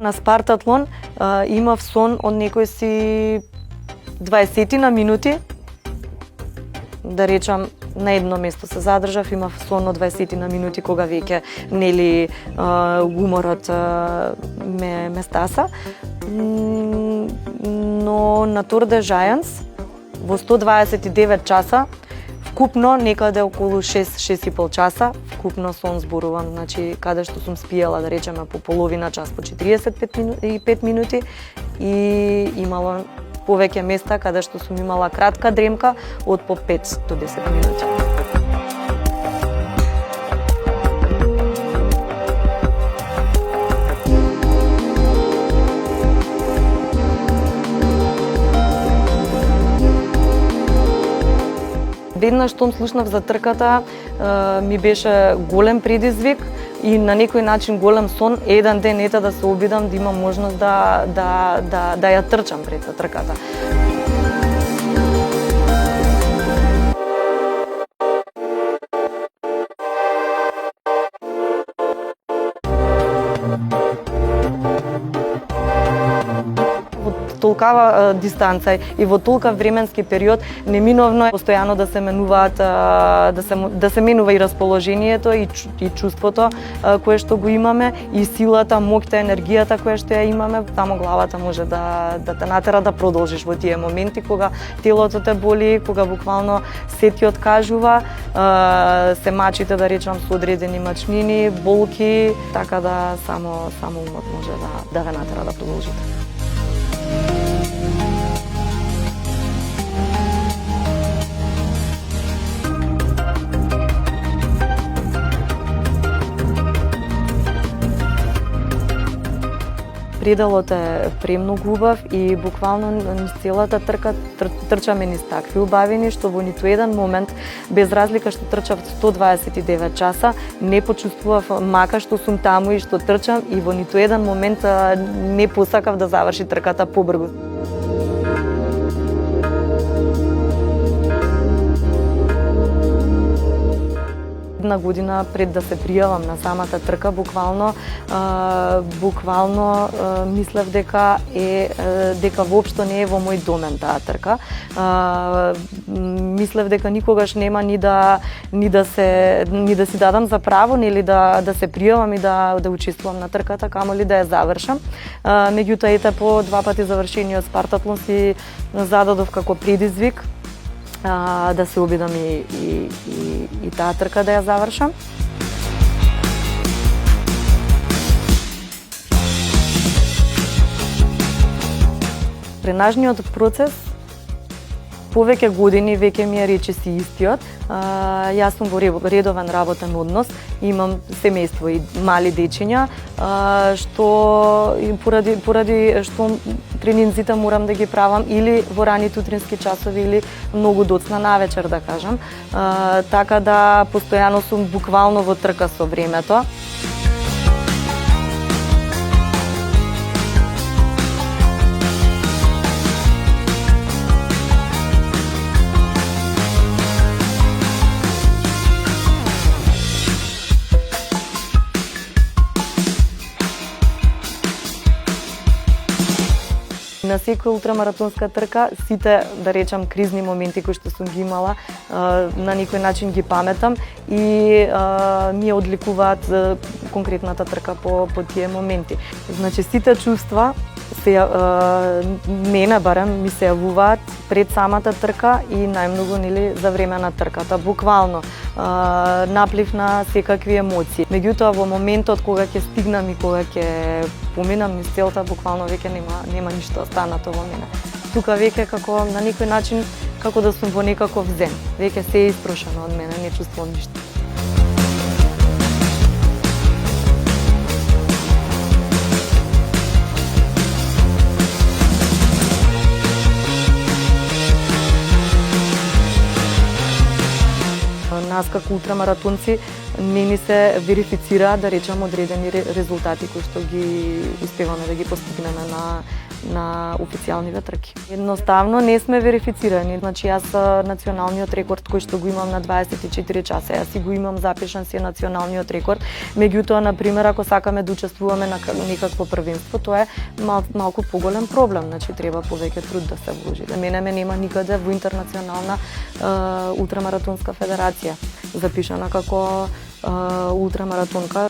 На спартатлон имав сон од некои си 20 на минути, да речам, на едно место се задржав, имав сон од 20 на минути кога веќе нели уморот ме стаса. Но на Tour de Giants во 129 часа вкупно некаде околу 6-6,5 часа вкупно сон зборувам, значи каде што сум спиела да речеме по половина час, по 45 минути и имало повеќе места каде што сум имала кратка дремка од по 5 до 10 минути. Веднаш штом слушнав за трката, ми беше голем предизвик и на некој начин голем сон еден ден да се обидам да имам можност да ја трчам пред трката. Толкава дистанца и во толкав временски период неминовно е постојано да се менуваат, да се менува и расположението и чувството кое што го имаме и силата, моќта, енергијата која што ја имаме, тамо главата може да те натера да продолжиш во тие моменти кога телото те боли, кога буквално се ти откажува, се мачите да речам со одредени мачнини, болки, така да само умот може да ве натера да продолжите. Пределот е премногу убав и буквално низ целата трка трчаме низ такви убавини што во ниту еден момент, без разлика што трчав 129 часа, не почувствував мака што сум таму и што трчам и во ниту еден момент не посакав да заврши трката побрзо. Една година пред да се пријавам на самата трка, буквално мислев дека воопшто не е во мој домен таа трка. Мислев дека никогаш нема ни да си дадам за право, нели да се пријавам и да учествувам на трката, камоли да ја завршам. Меѓутоа ете по 2 пати завршениот спартатлон си зададов како предизвик да се обидам и таа трка да ја завршам. Тренажниот процес повеќе години веќе ми е речиси истиот. Јас сум во редовен работен однос, имам семејство и мали дечиња, што поради што тренинзите морам да ги правам или во раните утрински часови или многу доцна навечер да кажам. Така да постојано сум буквално во трка со времето. На секоја ултрамаратонска трка, сите, да речам, кризни моменти кои што сум ги имала, на некој начин ги паметам и ми ја одликуваат конкретната трка по тие моменти. Значи, сите чувства мене барем ми се јавуваат пред самата трка и најмногу нели за време на трката. Буквално наплив на секакви емоции. Меѓутоа во моментот кога ќе стигнам и кога ќе поминам низ целта, буквално веќе нема ништо останато во мене. Тука веќе како на некој начин како да сум во некаков зен. Веќе се е испрошено од мене, не чувствувам ништо. Нас како ултрамаратонци не ни се верифицираат, да речам, одредени резултати кои што ги успеваме да ги постигнеме на официјални трки. Едноставно не сме верифицирани. Значи јас националниот рекорд кој што го имам на 24 часа, јас си го имам запишан си националниот рекорд. Меѓутоа, на пример, ако сакаме да учествуваме на некакво првенство, тоа е малку поголем проблем. Значи треба повеќе труд да се вложи. За мене ме нема никаде во интернационална ултрамаратонска федерација запишана како ултрамаратонка.